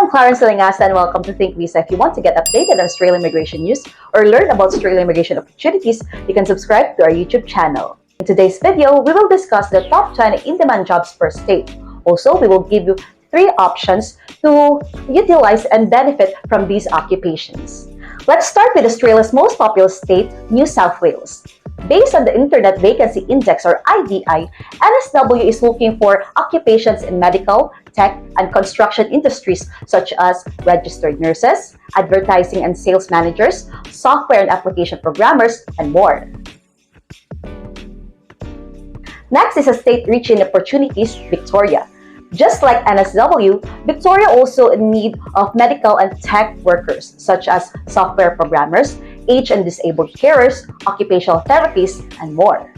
I'm Clarence Salingasa and welcome to Think Visa. If you want to get updated on Australian immigration news or learn about Australian immigration opportunities, you can subscribe to our YouTube channel. In today's video, we will discuss the top 20 in-demand jobs per state. Also, we will give you 3 options to utilize and benefit from these occupations. Let's start with Australia's most populous state, New South Wales. Based on the Internet Vacancy Index or IVI, NSW is looking for occupations in medical, tech, and construction industries such as registered nurses, advertising and sales managers, software and application programmers, and more. Next is a state rich in opportunities, Victoria. Just like NSW, Victoria also in need of medical and tech workers such as software programmers, age and disabled carers, occupational therapists, and more.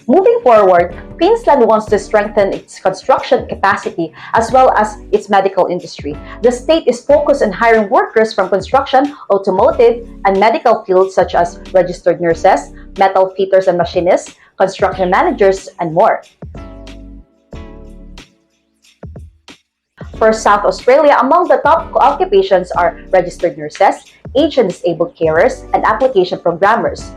Moving forward, Queensland wants to strengthen its construction capacity as well as its medical industry. The state is focused on hiring workers from construction, automotive, and medical fields such as registered nurses, metal fitters and machinists, construction managers, and more. For South Australia, among the top occupations are registered nurses, age and disabled carers, and application programmers.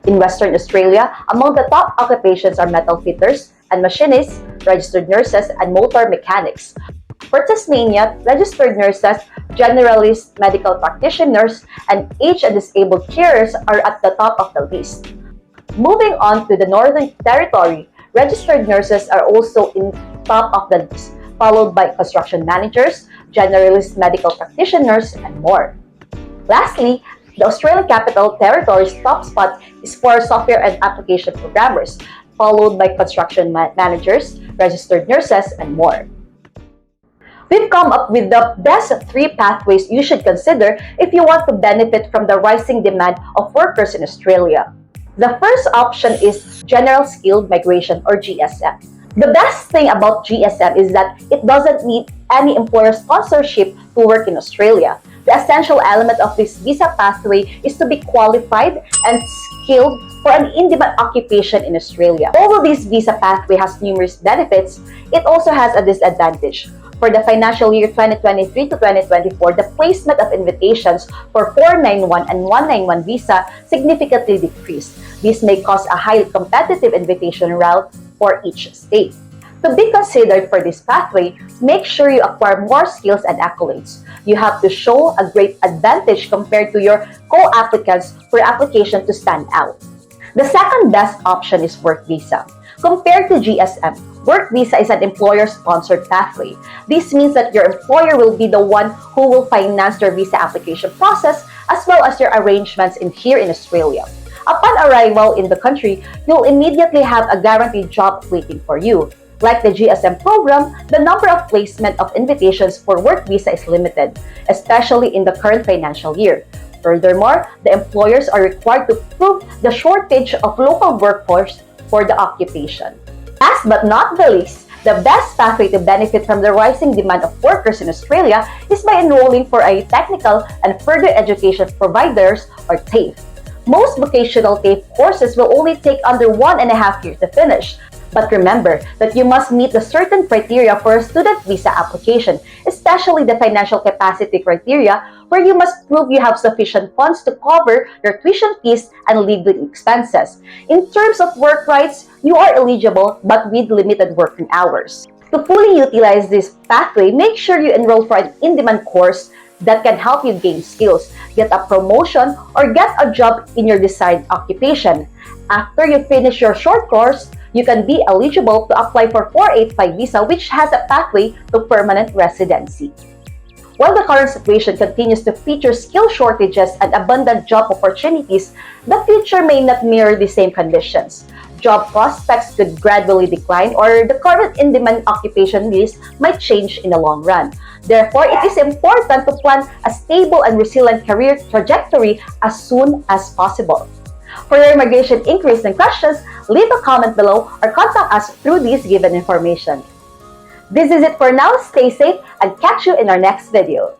In Western Australia, among the top occupations are metal fitters and machinists, registered nurses, and motor mechanics. For Tasmania, registered nurses, generalist medical practitioners, and age and disabled carers are at the top of the list. Moving on to the Northern Territory, registered nurses are also in top of the list, followed by construction managers, generalist medical practitioners, and more. Lastly, the Australian Capital Territory's top spot is for software and application programmers, followed by construction managers, registered nurses, and more. We've come up with the best 3 pathways you should consider if you want to benefit from the rising demand of workers in Australia. The first option is General Skilled Migration or GSM. The best thing about GSM is that it doesn't need any employer sponsorship to work in Australia. The essential element of this visa pathway is to be qualified and skilled for an in-demand occupation in Australia. Although this visa pathway has numerous benefits, it also has a disadvantage. For the financial year 2023 to 2024, the placement of invitations for 491 and 191 visa significantly decreased. This may cause a highly competitive invitation route for each state. To be considered for this pathway, make sure you acquire more skills and accolades. You have to show a great advantage compared to your co-applicants for application to stand out. The second best option is work visa. Compared to GSM, work visa is an employer-sponsored pathway. This means that your employer will be the one who will finance your visa application process as well as your arrangements here in Australia. Upon arrival in the country, you'll immediately have a guaranteed job waiting for you. Like the GSM program, the number of placement of invitations for work visa is limited, especially in the current financial year. Furthermore, the employers are required to prove the shortage of local workforce for the occupation. Last but not the least, the best pathway to benefit from the rising demand of workers in Australia is by enrolling for a technical and further education providers or TAFE. Most vocational TAFE courses will only take under 1.5 years to finish. But remember that you must meet the certain criteria for a student visa application, especially the financial capacity criteria, where you must prove you have sufficient funds to cover your tuition fees and living expenses. In terms of work rights, you are eligible but with limited working hours. To fully utilize this pathway, make sure you enroll for an in-demand course that can help you gain skills, get a promotion, or get a job in your desired occupation. After you finish your short course, you can be eligible to apply for 485 visa, which has a pathway to permanent residency. While the current situation continues to feature skill shortages and abundant job opportunities, the future may not mirror the same conditions. Job prospects could gradually decline, or the current in-demand occupation list might change in the long run. Therefore, it is important to plan a stable and resilient career trajectory as soon as possible. For your immigration inquiries and questions, leave a comment below or contact us through this given information. This is it for now. Stay safe and catch you in our next video.